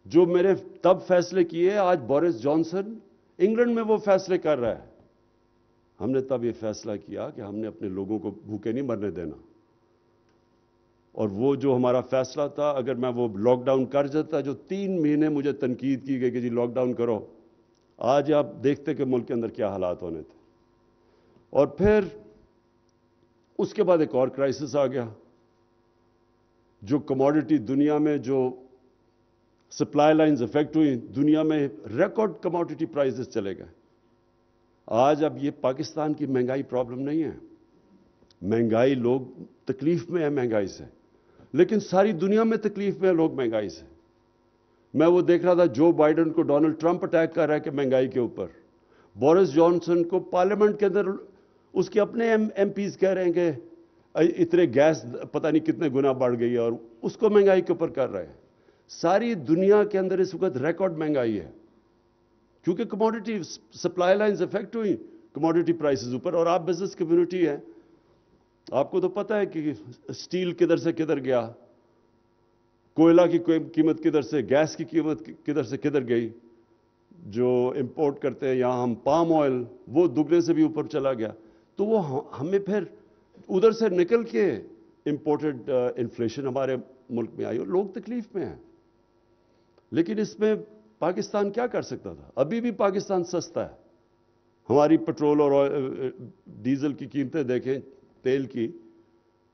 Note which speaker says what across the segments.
Speaker 1: جو میرے تب فیصلے کیے آج بورس جانسن انگلینڈ میں وہ فیصلے کر رہا ہے. ہم نے تب یہ فیصلہ کیا کہ ہم نے اپنے لوگوں کو بھوکے نہیں مرنے دینا. اور وہ جو ہمارا فیصلہ تھا, اگر میں وہ لاک ڈاؤن کر جاتا, جو 3 مہینے مجھے تنقید کی گئی کہ جی لاک ڈاؤن کرو, آج آپ دیکھتے کہ ملک کے اندر کیا حالات ہونے تھے. اور پھر اس کے بعد ایک اور کرائسس آ گیا. جو کموڈٹی دنیا میں جو سپلائی لائنز افیکٹ ہوئی, دنیا میں ریکارڈ کموڈٹی پرائسز چلے گئے. آج اب یہ پاکستان کی مہنگائی پرابلم نہیں ہے. مہنگائی, لوگ تکلیف میں ہیں مہنگائی سے, لیکن ساری دنیا میں تکلیف میں ہیں لوگ مہنگائی سے. میں وہ دیکھ رہا تھا جو بائیڈن کو ڈونلڈ ٹرمپ اٹیک کر رہا ہے کہ مہنگائی کے اوپر, بورس جانسن کو پارلیمنٹ کے اندر اس کے اپنے ایم پیز کہہ رہے ہیں کہ اتنے گیس پتہ نہیں کتنے گنا بڑھ گئی ہے, اور اس کو مہنگائی کے اوپر کر رہے ہیں. ساری دنیا کے اندر اس وقت ریکارڈ مہنگائی ہے, کیونکہ کموڈٹی سپلائی لائنز افیکٹ ہوئی کموڈٹی پرائسز اوپر. اور آپ بزنس کمیونٹی ہیں, آپ کو تو پتہ ہے کہ سٹیل کدھر سے کدھر گیا, کوئلہ کی قیمت کدھر سے, گیس کی قیمت کدھر سے کدھر گئی. جو امپورٹ کرتے ہیں یہاں ہم پام آئل, وہ دگنے سے بھی اوپر چلا گیا. تو وہ ہمیں پھر ادھر سے نکل کے امپورٹڈ انفلیشن ہمارے ملک میں آئی اور لوگ تکلیف میں ہیں. لیکن اس میں پاکستان کیا کر سکتا تھا؟ ابھی بھی پاکستان سستا ہے. ہماری پٹرول اور ڈیزل کی قیمتیں دیکھیں, تیل کی,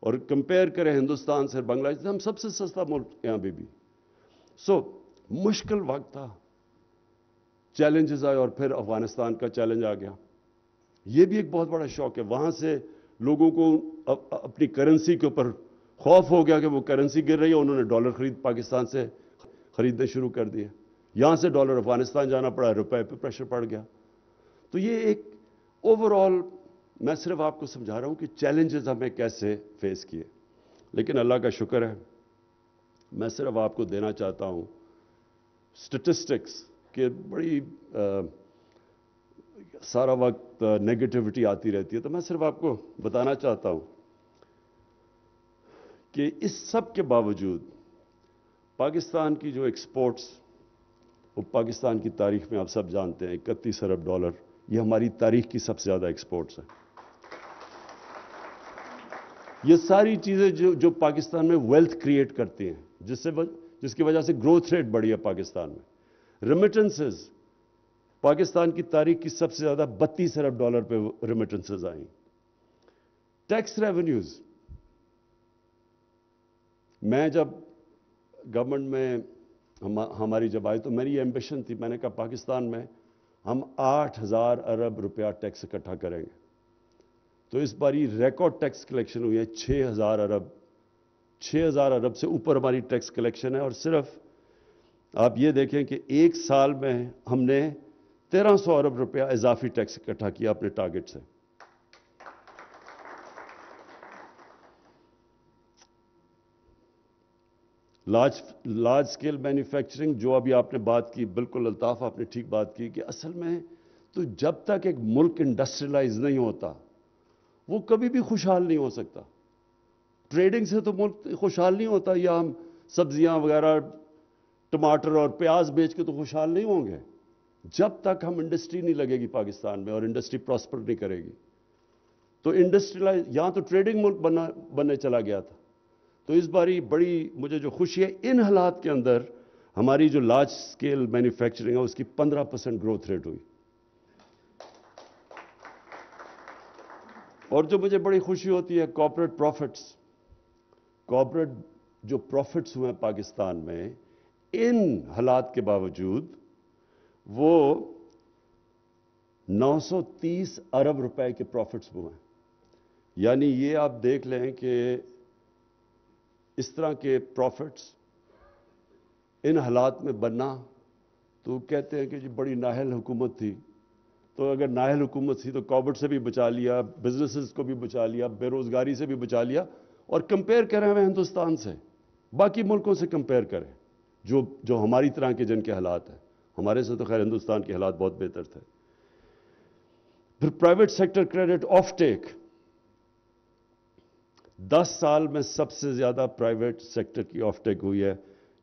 Speaker 1: اور کمپیئر کریں ہندوستان سے, بنگلہ دیش سے, ہم سب سے سستا ملک یہاں بھی. مشکل وقت تھا, چیلنجز آئے, اور پھر افغانستان کا چیلنج آ گیا. یہ بھی ایک بہت بڑا شوق ہے. وہاں سے لوگوں کو اپنی کرنسی کے اوپر خوف ہو گیا کہ وہ کرنسی گر رہی ہے, انہوں نے ڈالر پاکستان سے خریدنے شروع کر دیے. یہاں سے ڈالر افغانستان جانا پڑا, روپے پہ پریشر پڑ گیا. تو یہ ایک اوور آل, میں صرف آپ کو سمجھا رہا ہوں کہ چیلنجز ہمیں کیسے فیس کیے. لیکن اللہ کا شکر ہے, میں صرف آپ کو دینا چاہتا ہوں سٹیٹسٹکس کہ بڑی سارا وقت نیگیٹیوٹی آتی رہتی ہے. تو میں صرف آپ کو بتانا چاہتا ہوں کہ اس سب کے باوجود پاکستان کی جو ایکسپورٹس, وہ پاکستان کی تاریخ میں آپ سب جانتے ہیں 31 ارب ڈالر, یہ ہماری تاریخ کی سب سے زیادہ ایکسپورٹس ہیں. یہ ساری چیزیں جو پاکستان میں ویلتھ کریٹ کرتی ہیں, جس کی وجہ سے گروتھ ریٹ بڑھی ہے پاکستان میں. ریمیٹنسز, پاکستان کی تاریخ کی سب سے زیادہ 32 ارب ڈالر پہ ریمیٹنسز آئیں. ٹیکس ریونیوز, میں جب گورنمنٹ میں ہماری جب آئی تو میری ایمبیشن تھی, میں نے کہا پاکستان میں ہم 8,000 ارب روپیہ ٹیکس اکٹھا کریں گے. تو اس باری ریکارڈ ٹیکس کلیکشن ہوئی ہے 6,000 ارب. 6,000 ارب سے اوپر ہماری ٹیکس کلیکشن ہے. اور صرف آپ یہ دیکھیں کہ ایک سال میں ہم نے 1,300 ارب روپیہ اضافی ٹیکس اکٹھا کیا اپنے ٹارگٹ سے. لارج سکیل مینوفیکچرنگ, جو ابھی آپ نے بات کی, بالکل الطاف آپ نے ٹھیک بات کی کہ اصل میں تو جب تک ایک ملک انڈسٹریلائز نہیں ہوتا وہ کبھی بھی خوشحال نہیں ہو سکتا. ٹریڈنگ سے تو ملک خوشحال نہیں ہوتا, یا ہم سبزیاں وغیرہ ٹماٹر اور پیاز بیچ کے تو خوشحال نہیں ہوں گے جب تک ہم انڈسٹری نہیں لگے گی پاکستان میں, اور انڈسٹری پراسپر نہیں کرے گی. تو انڈسٹریلائز, یہاں تو ٹریڈنگ ملک بننے چلا گیا تھا. تو اس باری بڑی مجھے جو خوشی ہے, ان حالات کے اندر ہماری جو لارج سکیل مینوفیکچرنگ ہے اس کی 15% گروتھ ریٹ ہوئی. اور جو مجھے بڑی خوشی ہوتی ہے, کارپوریٹ پروفٹس, کارپوریٹ جو پروفٹس ہوئے ہیں پاکستان میں ان حالات کے باوجود وہ 930 ارب روپے کے پروفٹس ہوئے ہیں. یعنی یہ آپ دیکھ لیں کہ اس طرح کے پروفٹس ان حالات میں بننا, تو کہتے ہیں کہ جی بڑی نااہل حکومت تھی. تو اگر نااہل حکومت تھی تو کووڈ سے بھی بچا لیا, بزنسز کو بھی بچا لیا, بے روزگاری سے بھی بچا لیا. اور کمپیئر کریں ہمیں ہندوستان سے, باقی ملکوں سے کمپیئر کریں جو ہماری طرح کے جن کے حالات ہیں. ہمارے سے تو خیر ہندوستان کے حالات بہت بہتر تھے. پھر پرائیویٹ سیکٹر کریڈٹ آف ٹیک, 10 سال میں سب سے زیادہ پرائیویٹ سیکٹر کی آف ٹیک ہوئی ہے.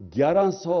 Speaker 1: 1100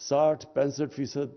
Speaker 1: 60-65%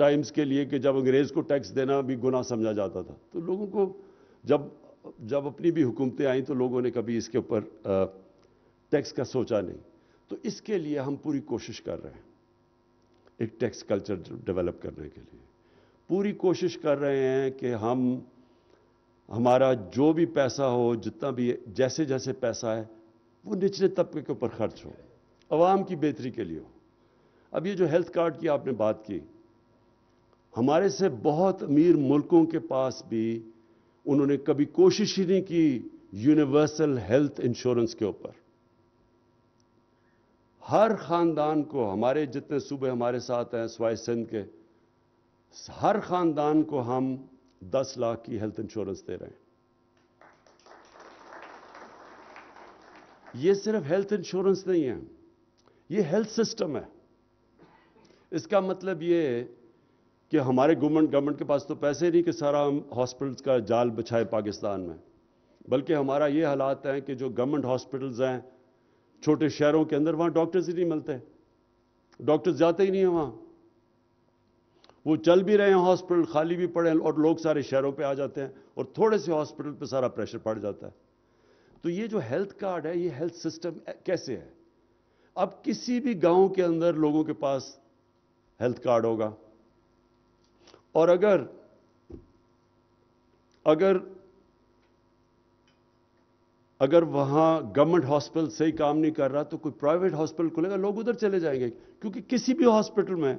Speaker 1: ٹائمز کے لیے کہ جب انگریز کو ٹیکس دینا بھی گناہ سمجھا جاتا تھا. تو لوگوں کو جب اپنی بھی حکومتیں آئیں تو لوگوں نے کبھی اس کے اوپر ٹیکس کا سوچا نہیں. تو اس کے لیے ہم پوری کوشش کر رہے ہیں ایک ٹیکس کلچر ڈیولپ کرنے کے لیے. پوری کوشش کر رہے ہیں کہ ہمارا جو بھی پیسہ ہو، جتنا بھی جیسے جیسے پیسہ ہے وہ نچلے طبقے کے اوپر خرچ ہو، عوام کی بہتری کے لیے ہو. اب یہ جو ہیلتھ کارڈ کی آپ نے بات کی، ہمارے سے بہت امیر ملکوں کے پاس بھی انہوں نے کبھی کوشش ہی نہیں کی یونیورسل ہیلتھ انشورنس کے اوپر. ہر خاندان کو، ہمارے جتنے صوبے ہمارے ساتھ ہیں سوائے سندھ کے، ہر خاندان کو ہم 10 لاکھ کی ہیلتھ انشورنس دے رہے ہیں. یہ صرف ہیلتھ انشورنس نہیں ہے، یہ ہیلتھ سسٹم ہے. اس کا مطلب یہ ہے کہ ہمارے گورنمنٹ کے پاس تو پیسے نہیں کہ سارا ہم ہاسپٹلز کا جال بچھائے پاکستان میں، بلکہ ہمارا یہ حالات ہیں کہ جو گورنمنٹ ہاسپٹلز ہیں چھوٹے شہروں کے اندر، وہاں ڈاکٹرز ہی نہیں ملتے، ڈاکٹرز جاتے ہی نہیں ہیں وہاں. وہ چل بھی رہے ہیں ہاسپٹل، خالی بھی پڑے ہیں، اور لوگ سارے شہروں پہ آ جاتے ہیں اور تھوڑے سے ہاسپٹل پہ سارا پریشر پڑ جاتا ہے. تو یہ جو ہیلتھ کارڈ ہے، یہ ہیلتھ سسٹم کیسے ہے؟ اب کسی بھی گاؤں کے اندر لوگوں کے پاس ہیلتھ کارڈ ہوگا، اور اگر وہاں گورنمنٹ ہاسپٹل صحیح کام نہیں کر رہا تو کوئی پرائیویٹ ہاسپٹل کھلے گا، لوگ ادھر چلے جائیں گے، کیونکہ کسی بھی ہاسپٹل میں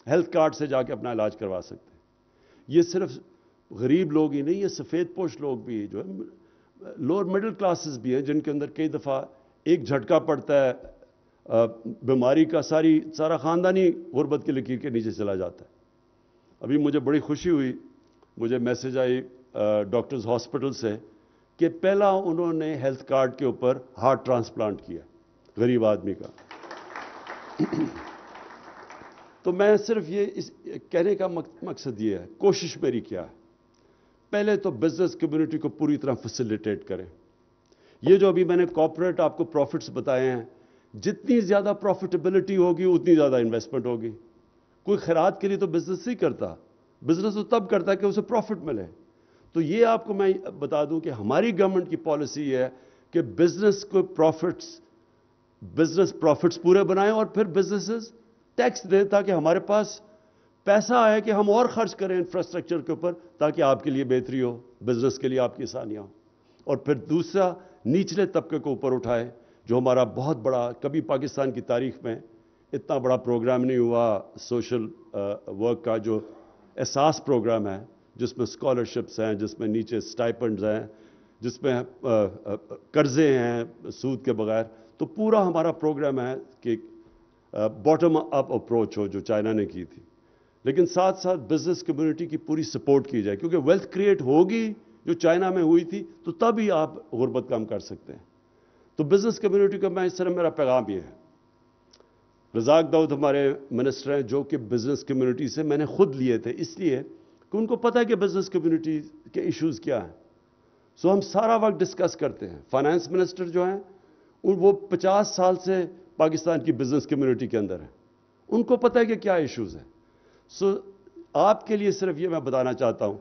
Speaker 1: ہیلتھ کارڈ سے جا کے اپنا علاج کروا سکتے ہیں. یہ صرف غریب لوگ ہی نہیں، یہ سفید پوش لوگ بھی جو ہے، لوور مڈل کلاسز بھی ہیں، جن کے اندر کئی دفعہ ایک جھٹکا پڑتا ہے بیماری کا، سارا خاندانی غربت کی لکیر کے نیچے چلا جاتا ہے. ابھی مجھے بڑی خوشی ہوئی، مجھے میسج آئی ڈاکٹرز ہاسپٹل سے کہ پہلا انہوں نے ہیلتھ کارڈ کے اوپر ہارٹ ٹرانسپلانٹ کیا غریب آدمی کا. تو میں صرف یہ کہنے کا مقصد یہ ہے، کوشش میری کیا ہے، پہلے تو بزنس کمیونٹی کو پوری طرح فیسیلیٹیٹ کریں. یہ جو ابھی میں نے کارپوریٹ آپ کو پروفٹس بتائے ہیں، جتنی زیادہ پروفیٹیبلٹی ہوگی اتنی زیادہ انویسٹمنٹ ہوگی. کوئی خیرات کے لیے تو بزنس نہیں کرتا، بزنس تو تب کرتا ہے کہ اسے پروفٹ ملے. تو یہ آپ کو میں بتا دوں کہ ہماری گورنمنٹ کی پالیسی ہے کہ بزنس کو بزنس پروفٹس پورے بنائیں، اور پھر بزنسز ٹیکس دیں تاکہ ہمارے پاس پیسہ آئے کہ ہم اور خرچ کریں انفراسٹرکچر کے اوپر، تاکہ آپ کے لیے بہتری ہو، بزنس کے لیے آپ کی آسانیاں ہوں. اور پھر دوسرا، نچلے طبقے کو اوپر اٹھائے، جو ہمارا بہت بڑا، کبھی پاکستان کی تاریخ میں اتنا بڑا پروگرام نہیں ہوا سوشل ورک کا، جو احساس پروگرام ہے، جس میں اسکالرشپس ہیں، جس میں نیچے سٹائپنڈز ہیں، جس میں قرضے ہیں سود کے بغیر. تو پورا ہمارا پروگرام ہے کہ باٹم اپ اپروچ ہو، جو چائنا نے کی تھی، لیکن ساتھ ساتھ بزنس کمیونٹی کی پوری سپورٹ کی جائے، کیونکہ ویلتھ کریٹ ہوگی جو چائنا میں ہوئی تھی تو تب ہی آپ غربت کم کر سکتے ہیں. تو بزنس کمیونٹی کا میں اس طرح میرا پیغام یہ ہے. رزاق داؤد ہمارے منسٹر ہیں جو کہ بزنس کمیونٹی سے میں نے خود لیے تھے، اس لیے کہ ان کو پتہ ہے کہ بزنس کمیونٹی کے ایشوز کیا ہیں. سو ہم سارا وقت ڈسکس کرتے ہیں. فائنانس منسٹر جو ہیں وہ 50 سال سے پاکستان کی بزنس کمیونٹی کے اندر ہیں، ان کو پتہ ہے کہ کیا ایشوز ہیں. سو آپ کے لیے صرف یہ میں بتانا چاہتا ہوں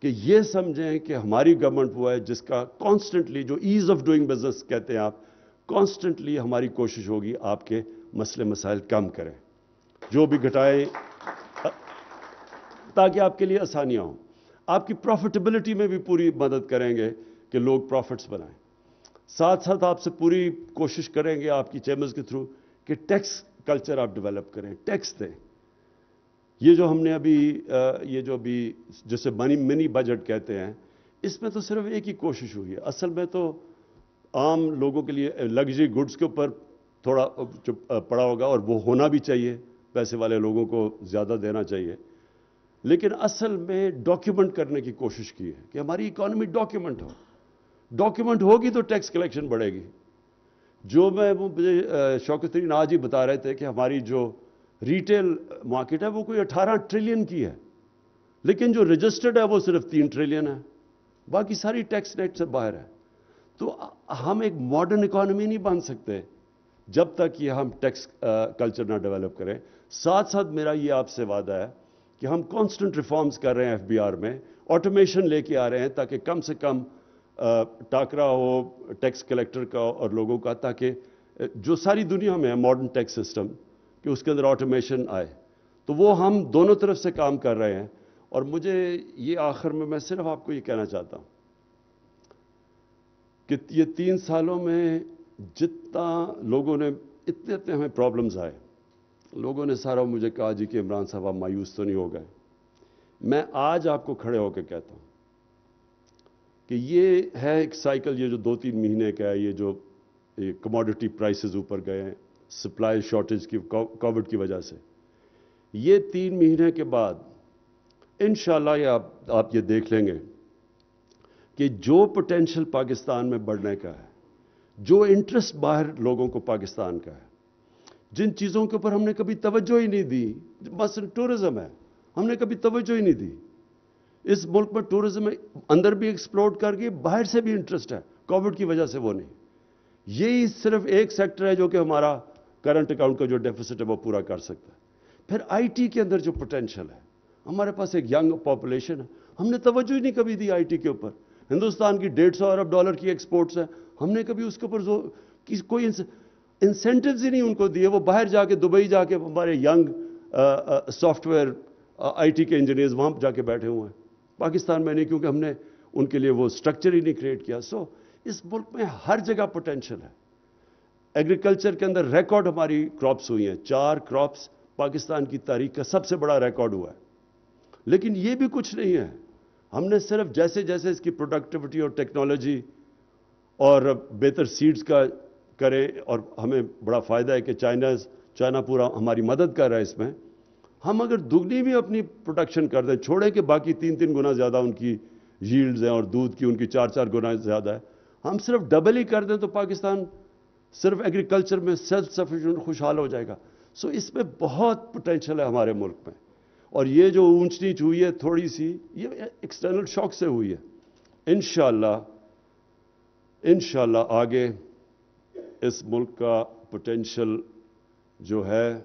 Speaker 1: کہ یہ سمجھیں کہ ہماری گورنمنٹ وہ ہے جس کا کانسٹنٹلی، جو ایز آف ڈوئنگ بزنس کہتے ہیں آپ، کانسٹنٹلی ہماری کوشش ہوگی آپ کے مسئلے مسائل کم کریں، جو بھی گھٹائیں، تاکہ آپ کے لیے آسانیاں ہوں. آپ کی پروفیٹیبلٹی میں بھی پوری مدد کریں گے کہ لوگ پروفٹس بنائیں. ساتھ ساتھ آپ سے پوری کوشش کریں گے آپ کی چیمبرز کے تھرو کہ ٹیکس کلچر آپ ڈیولپ کریں، ٹیکس دیں. یہ جو ہم نے ابھی جسے منی بجٹ کہتے ہیں، اس میں تو صرف ایک ہی کوشش ہوئی ہے. اصل میں تو عام لوگوں کے لیے لگژری گڈز کے اوپر تھوڑا پڑا ہوگا، اور وہ ہونا بھی چاہیے، پیسے والے لوگوں کو زیادہ دینا چاہیے. لیکن اصل میں ڈاکیومنٹ کرنے کی کوشش کی ہے کہ ہماری اکانومی ڈاکیومنٹ ہو. ڈاکیومنٹ ہوگی تو ٹیکس کلیکشن بڑھے گی. جو مجھے شوکت ترین آج ہی بتا رہے تھے کہ ہماری جو ریٹیل مارکیٹ ہے وہ کوئی 18 ٹریلین کی ہے، لیکن جو رجسٹرڈ ہے وہ صرف 3 ٹریلین ہے، باقی ساری ٹیکس نیٹ سے باہر ہے. تو ہم ایک ماڈرن اکانومی نہیں بن سکتے جب تک یہ ہم ٹیکس کلچر نہ ڈیولپ کریں. ساتھ ساتھ میرا یہ آپ سے وعدہ ہے کہ ہم کانسٹنٹ ریفارمز کر رہے ہیں ایف بی آر میں, آٹومیشن لے کے آ رہے ہیں تاکہ کم سے کم ٹاکرا ہو ٹیکس کلیکٹر کا اور لوگوں کا, تاکہ جو ساری دنیا میں ہے ماڈرن ٹیکس سسٹم کہ اس کے اندر آٹومیشن آئے. تو وہ ہم دونوں طرف سے کام کر رہے ہیں. اور مجھے یہ آخر میں صرف آپ کو یہ کہنا چاہتا ہوں کہ یہ 3 سالوں میں جتنا لوگوں نے اتنے ہمیں پرابلمز آئے, لوگوں نے سارا مجھے کہا جی کہ عمران صاحب آپ مایوس تو نہیں ہو گئے. میں آج آپ کو کھڑے ہو کے کہتا ہوں کہ یہ ہے ایک سائیکل, یہ جو 2-3 مہینے کا ہے, یہ جو کموڈٹی پرائسز اوپر گئے ہیں سپلائی شارٹیج کی کووڈ کی وجہ سے, یہ 3 مہینے کے بعد انشاءاللہ یہ آپ یہ دیکھ لیں گے کہ جو پوٹینشل پاکستان میں بڑھنے کا ہے, جو انٹرسٹ باہر لوگوں کو پاکستان کا ہے, جن چیزوں کے اوپر ہم نے کبھی توجہ ہی نہیں دی, مثلا ٹورزم ہے, ہم نے کبھی توجہ ہی نہیں دی. اس ملک میں ٹورزم اندر بھی ایکسپلوڈ کر گئی, باہر سے بھی انٹرسٹ ہے, کووڈ کی وجہ سے وہ نہیں. یہی صرف ایک سیکٹر ہے جو کہ ہمارا کرنٹ اکاؤنٹ کا جو ڈیفیسٹ ہے وہ پورا کر سکتا ہے. پھر آئی ٹی کے اندر جو پوٹینشل ہے, ہمارے پاس ایک ینگ پاپولیشن ہے, ہم نے توجہ ہی نہیں کبھی دی آئی ٹی کے اوپر. ہندوستان کی $150 ارب کی ایکسپورٹس ہیں, ہم نے کبھی اس کے اوپر کوئی انسینٹیوز ہی نہیں ان کو دیے. وہ باہر جا کے دبئی جا کے ہمارے young soft where I T کے انجینئرز وہاں جا کے بیٹھے ہوئے ہیں, پاکستان میں نہیں, کیونکہ ہم نے ان کے لیے وہ اسٹرکچر ہی نہیں کریٹ کیا. سو اس ملک میں ہر جگہ پوٹینشل ہے. ایگریکلچر کے اندر ریکارڈ ہماری کراپس ہوئی ہیں, 4 کراپس پاکستان کی تاریخ کا سب سے بڑا ریکارڈ ہوا ہے. لیکن یہ بھی کچھ نہیں ہے, ہم نے صرف جیسے جیسے اس کی پروڈکٹیوٹی اور ٹیکنالوجی اور بہتر سیڈز کا کریں, اور ہمیں بڑا فائدہ ہے کہ چائنا پورا ہماری مدد کر رہا ہے اس میں. ہم اگر دگنی بھی اپنی پروڈکشن کر دیں, چھوڑیں کہ باقی 3 گنا زیادہ ان کی ییلڈز ہیں اور دودھ کی ان کی 4 گنا زیادہ ہے, ہم صرف ڈبل ہی کر دیں تو پاکستان صرف ایگریکلچر میں سیلف سفیشینٹ خوشحال ہو جائے گا. سو اس میں بہت پوٹینشل ہے ہمارے ملک میں. اور یہ جو اونچ نیچ ہوئی ہے تھوڑی سی, یہ ایکسٹرنل شاک سے ہوئی ہے. انشاءاللہ آگے اس ملک کا پوٹینشل جو ہے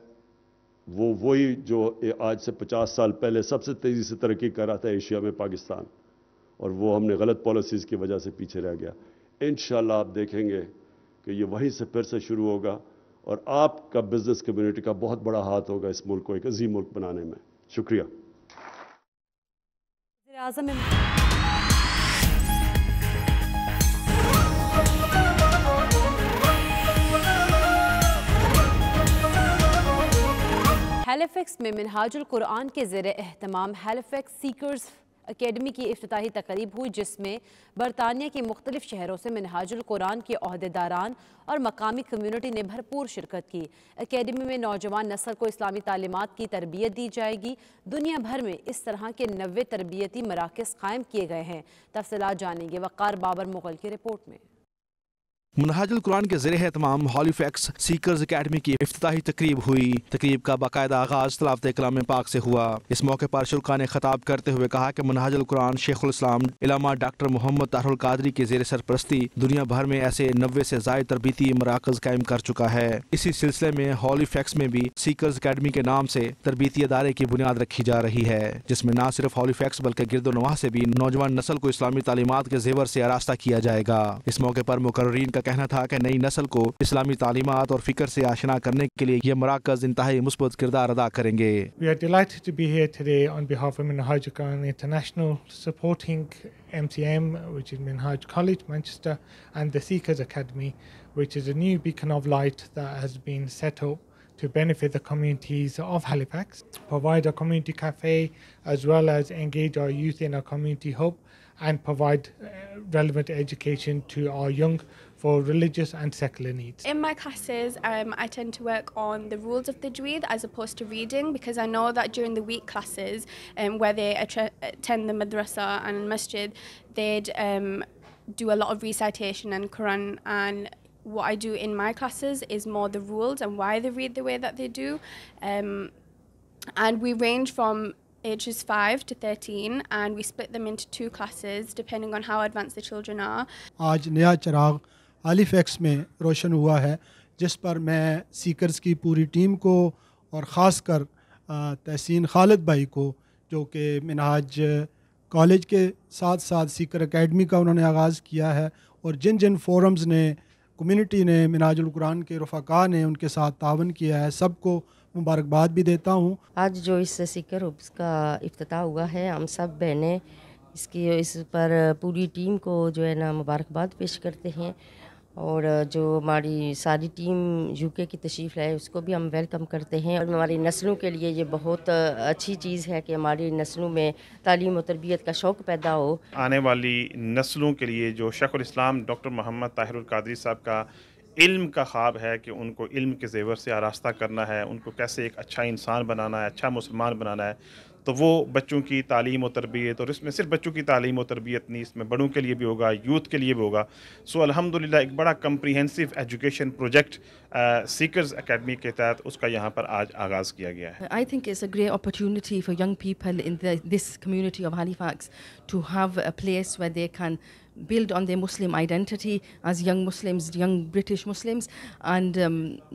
Speaker 1: وہ وہی جو آج سے 50 سال پہلے سب سے تیزی سے ترقی کر رہا تھا ایشیا میں پاکستان, اور وہ ہم نے غلط پالیسیز کی وجہ سے پیچھے رہ گیا. انشاءاللہ آپ دیکھیں گے کہ یہ وہیں سے پھر سے شروع ہوگا, اور آپ کا بزنس کمیونٹی کا بہت بڑا ہاتھ ہوگا اس ملک کو ایک عظیم ملک بنانے میں. شکریہ.
Speaker 2: ہیلیفیکس میں منہاج القرآن کے زیر اہتمام ہیلیفیکس سیکرز اکیڈمی کی افتتاحی تقریب ہوئی، جس میں برطانیہ کے مختلف شہروں سے منہاج القرآن کے عہدیداران اور مقامی کمیونٹی نے بھرپور شرکت کی. اکیڈمی میں نوجوان نسل کو اسلامی تعلیمات کی تربیت دی جائے گی. دنیا بھر میں اس طرح کے 90 تربیتی مراکز قائم کیے گئے ہیں. تفصیلات جانیں گے وقار بابر مغل کی رپورٹ میں.
Speaker 3: منہاج القرآن کے زیر اہتمام ہالیفیکس سیکرز اکیڈمی کی افتتاحی تقریب ہوئی. تقریب کا باقاعدہ آغاز تلاوت کلام پاک سے ہوا. اس موقع پر شرکا نے خطاب کرتے ہوئے کہا کہ منہاج القرآن شیخ الاسلام علامہ ڈاکٹر محمد طاہر القادری کے زیر سرپرستی دنیا بھر میں ایسے 90 سے زائد تربیتی مراکز قائم کر چکا ہے. اسی سلسلے میں ہالیفیکس میں بھی سیکرز اکیڈمی کے نام سے تربیتی ادارے کی بنیاد رکھی جا رہی ہے، جس میں نہ صرف ہالیفیکس بلکہ گرد و نواح سے بھی نوجوان نسل کو اسلامی تعلیمات کے زیور سے آراستہ کیا جائے گا. اس موقع پر مقررین کا کہنا تھا کہ نئی نسل کو اسلامی تعلیمات اور فکر سے آشنا کرنے کے لیے یہ مراکز انتہائی مثبت کردار ادا کریں گے.
Speaker 4: We are delighted to be here today on behalf of Minhaj Al-Quran International, supporting MCM, which is Minhaj College, Manchester, and the Seekers Academy, which is a new beacon of light that has been set up to benefit the communities of Halifax, provide a community cafe, as well as engage our youth in a community hub and provide relevant education to our young for religious and secular needs.
Speaker 5: In my classes, I tend to work on the rules of Tajweed as opposed to reading, because I know that during the week classes, where they attend the madrasa and masjid, they'd do a lot of recitation and Quran, and what I do in my classes is more the rules and why they read the way that they do. And we range from ages 5 to 13, and we split them into 2 classes depending on how advanced the children are.
Speaker 6: آج نیا چراغ Halifax میں روشن ہوا ہے، جس پر میں seekers کی پوری ٹیم کو اور خاص کر تحسین خالد بھائی کو جو کہ منہاج کالج کے ساتھ ساتھ سیکر اکیڈمی کا انہوں نے آغاز کیا ہے، اور جن جن فورمز نے کمیونٹی نے منہاج القرآن کے رفقا نے ان کے ساتھ تعاون کیا ہے، سب کو مبارکباد بھی دیتا ہوں۔
Speaker 7: آج جو اس سیکر ہبس کا افتتاح ہوا ہے، ہم سب بہنیں اس پر پوری ٹیم کو جو ہے نا مبارکباد پیش کرتے ہیں، اور جو ہماری ساری ٹیم یو کے کی تشریف لائے اس کو بھی ہم ویلکم کرتے ہیں، اور ہماری نسلوں کے لیے یہ بہت اچھی چیز ہے کہ ہماری نسلوں میں تعلیم و تربیت کا شوق پیدا ہو۔
Speaker 8: آنے والی نسلوں کے لیے جو شیخ الاسلام ڈاکٹر محمد طاہر القادری صاحب کا علم کا خواب ہے کہ ان کو علم کے زیور سے آراستہ کرنا ہے، ان کو کیسے ایک اچھا انسان بنانا ہے، اچھا مسلمان بنانا ہے، تو وہ بچوں کی تعلیم و تربیت، اور اس میں صرف بچوں کی تعلیم و تربیت نہیں، اس میں بڑوں کے لیے بھی ہوگا، یوتھ کے لیے بھی ہوگا۔ سو الحمدللہ ایک بڑا comprehensive education project seekers academy کے تحت اس کا یہاں پر آج آغاز کیا گیا ہے۔
Speaker 9: I think it's a great opportunity for young people in this community of Halifax to have a place where they can build on their Muslim identity as young Muslims, young British Muslims, and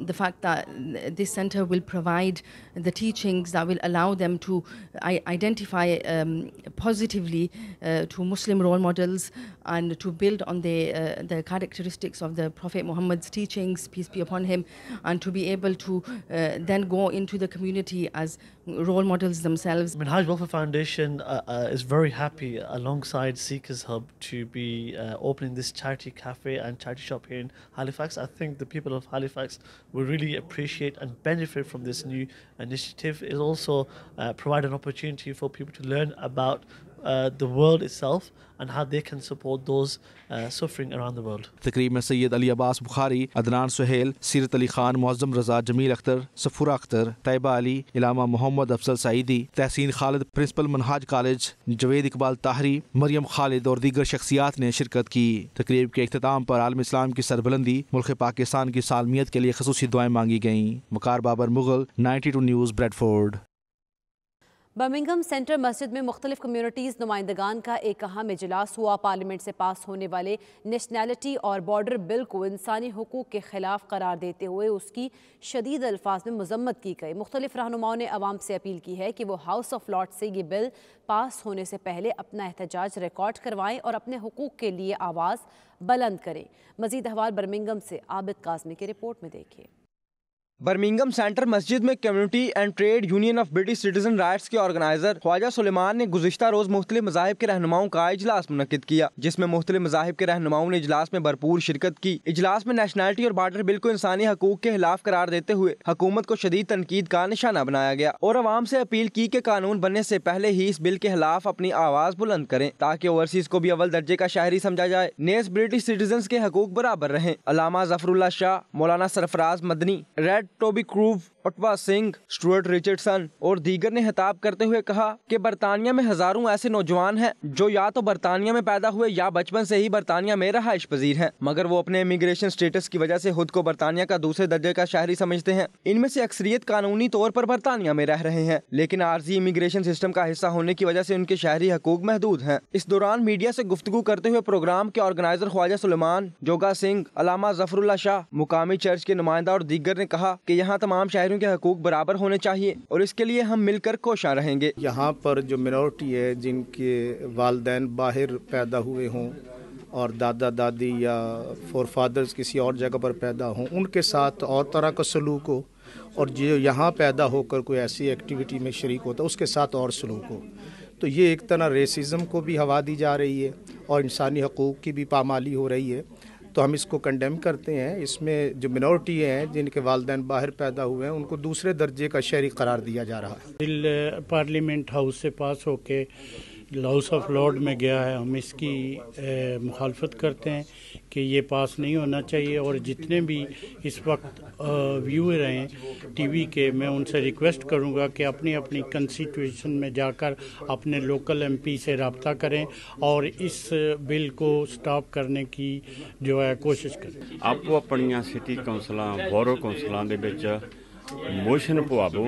Speaker 9: the fact that this centre will provide the teachings that will allow them to identify positively to Muslim role models and to build on the characteristics of the Prophet Muhammad's teachings, peace be upon him, and to be able to then go into the community as role models themselves.
Speaker 10: Minhaj Welfare Foundation is very happy alongside Seekers Hub to be opening this charity cafe and charity shop here in Halifax. I think the people of Halifax will really appreciate and benefit from this new initiative. It also provide an opportunity for people to learn about the world itself and how they can support those suffering around the world.
Speaker 3: تقریب میں سید علی عباس بخاری، عدنان سہیل، سیرت علی خان، معظم رضا، جمیل اختر، سفورہ اختر، طیبہ علی، علامہ محمد افضل سعیدی، تحسین خالد principal منہاج college, Javed Iqbal Tahiri, مریم خالد اور دیگر شخصیات نے شرکت کی۔ تقریب کے اختتام پر عالم اسلام کی سربلندی، ملک پاکستان کی سالمیت کے لیے خصوصی دعائیں مانگی گئیں۔ Waqar Babar Mughal, 92 news, Bradford.
Speaker 2: Birmingham centre مسجد میں مختلف کمیونٹیز نمائندگان کا ایک اہم اجلاس ہوا۔ پارلیمنٹ سے پاس ہونے والے نیشنلٹی اور بارڈر بل کو انسانی حقوق کے خلاف قرار دیتے ہوئے اس کی شدید الفاظ میں مذمت کی گئی۔ مختلف رہنماؤں نے عوام سے اپیل کی ہے کہ وہ ہاؤس آف لارڈز سے یہ بل پاس ہونے سے پہلے اپنا احتجاج ریکارڈ کروائیں اور اپنے حقوق کے لیے آواز بلند کریں۔ مزید احوال برمنگھم سے عابد کاظمی کی رپورٹ میں دیکھیں۔
Speaker 11: برمنگھم سینٹر مسجد میں community and trade union of British citizen rights کے آرگنائزر خواجہ سلیمان نے گزشتہ روز مختلف مذاہب کے رہنماؤں کا اجلاس منعقد کیا، جس میں مختلف مذاہب کے رہنماؤں نے اجلاس میں بھرپور شرکت کی۔ اجلاس میں نیشنلٹی اور بارڈر بل کو انسانی حقوق کے خلاف قرار دیتے ہوئے حکومت کو شدید تنقید کا نشانہ بنایا گیا اور عوام سے اپیل کی کہ قانون بننے سے پہلے ہی اس بل کے خلاف اپنی آواز بلند کریں تاکہ اوورسیز کو بھی اول درجے کا شہری سمجھا جائے، نیز برٹش سٹیزنز کے حقوق برابر رہیں۔ علامہ ظفر اللہ شاہ، مولانا سرفراز مدنی، ریڈ ٹوبی کروو، اٹوا سنگھ، سٹورٹ ریچرڈسن اور دیگر نے خطاب کرتے ہوئے کہا کہ برطانیہ میں ہزاروں ایسے نوجوان ہیں جو یا تو برطانیہ میں پیدا ہوئے یا بچپن سے ہی برطانیہ میں رہائش پذیر ہیں، مگر وہ اپنے امیگریشن سٹیٹس کی وجہ سے خود کو برطانیہ کا دوسرے درجے کا شہری سمجھتے ہیں۔ ان میں سے اکثریت قانونی طور پر برطانیہ میں رہ رہے ہیں، لیکن عارضی امیگریشن سسٹم کا حصہ ہونے کی وجہ سے ان کے شہری حقوق محدود ہیں۔ اس دوران میڈیا سے گفتگو کرتے ہوئے پروگرام کے آرگنائزر خواجہ سلیمان، جوگا سنگھ، علامہ ظفر اللہ شاہ، مقامی چرچ کے نمائندہ اور دیگر نے کہا کہ یہاں تمام شہریوں کے حقوق برابر ہونے چاہیے اور اس کے لیے ہم مل کر کوشاں رہیں گے۔
Speaker 12: یہاں پر جو منورٹی ہے، جن کے والدین باہر پیدا ہوئے ہوں اور دادا دادی یا فور فادرز کسی اور جگہ پر پیدا ہوں، ان کے ساتھ اور طرح کا سلوک ہو، اور جو یہاں پیدا ہو کر کوئی ایسی ایکٹیویٹی میں شریک ہوتا ہے اس کے ساتھ اور سلوک ہو، تو یہ ایک طرح ریسزم کو بھی ہوا دی جا رہی ہے اور انسانی حقوق کی بھی پامالی ہو رہی ہے، تو ہم اس کو کنڈیم کرتے ہیں۔ اس میں جو منورٹی ہیں جن کے والدین باہر پیدا ہوئے ہیں ان کو دوسرے درجے کا شہری قرار دیا جا رہا ہے۔
Speaker 13: بل پارلیمنٹ ہاؤس سے پاس ہو کے ہاؤس آف لارڈ میں گیا ہے، ہم اس کی مخالفت کرتے ہیں کہ یہ پاس نہیں ہونا چاہیے، اور جتنے بھی اس وقت ویور ہیں ٹی وی کے، میں ان سے ریکویسٹ کروں گا کہ اپنی اپنی کنسٹیٹیوشن میں جا کر اپنے لوکل ایم پی سے رابطہ کریں اور اس بل کو سٹاپ کرنے کی جو ہے کوشش کریں۔
Speaker 14: آپ اپنی سٹی کونسلاں بورو کونسلاں دے وچ موشن پواو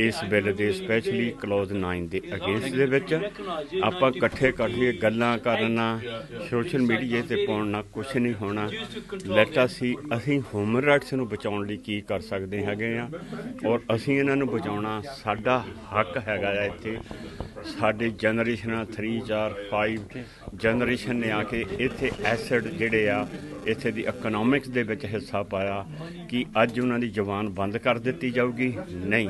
Speaker 14: ਇਸ ਬਿੱਲ ਦੇ ਸਪੈਸ਼ਲੀ ਕਲੌਜ਼ 9 ਦੇ ਅਗੇਂਸਟ ਦੇ ਵਿੱਚ ਆਪਾਂ ਇਕੱਠੇ ਕਰਕੇ ਗੱਲਾਂ ਕਰਨਾ ਸੋਸ਼ਲ ਮੀਡੀਆ ਤੇ ਪਾਉਣਾ ਕੁਝ ਨਹੀਂ ਹੋਣਾ। ਲੈਟ ਅਸੀਂ ਹਿਊਮਨ ਰਾਈਟਸ ਨੂੰ ਬਚਾਉਣ ਲਈ ਕੀ ਕਰ ਸਕਦੇ ਹੈਗੇ ਆ ਔਰ ਅਸੀਂ ਇਹਨਾਂ ਨੂੰ ਬਚਾਉਣਾ ਸਾਡਾ ਹੱਕ ਹੈਗਾ ਆ। ਇੱਥੇ ਸਾਡੇ ਜਨਰੇਸ਼ਨਾਂ 3 4 5 ਜਨਰੇਸ਼ਨ ਨੇ ਆ ਕੇ ਇੱਥੇ ਐਸਿਡ ਜਿਹੜੇ ਆ ਇੱਥੇ ਦੀ ਇਕਨੋਮਿਕਸ ਦੇ ਵਿੱਚ ਹਿੱਸਾ ਪਾਇਆ ਕਿ ਅੱਜ ਉਹਨਾਂ ਦੀ ਜ਼ਬਾਨ ਬੰਦ ਕਰ ਦਿੱਤੀ ਜਾਊਗੀ। ਨਹੀਂ,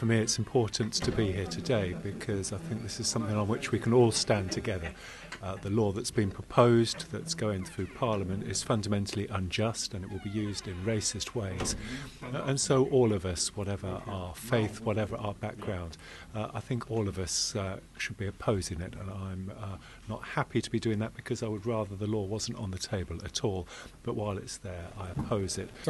Speaker 15: For me it's important to be here today because I think this is something on which we can all stand together. The law that's been proposed, that's going through Parliament, is fundamentally unjust and it will be used in racist ways. And so all of us, whatever our faith, whatever our background, I think all of us should be opposing it. And I'm not happy to be doing that because I would rather the law wasn't on the table at all. But while it's there, I oppose it.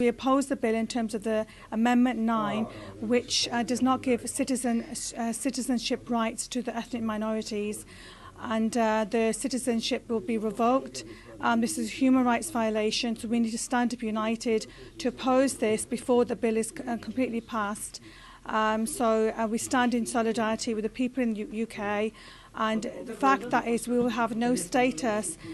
Speaker 16: We oppose the bill in terms of the Amendment 9, which does not give citizenship rights to the ethnic minorities, and the citizenship will be revoked. This is a human rights violation, so we need to stand up united to oppose this before the bill is completely passed. So we stand in solidarity with the people in the UK, and the fact that is we will have no status.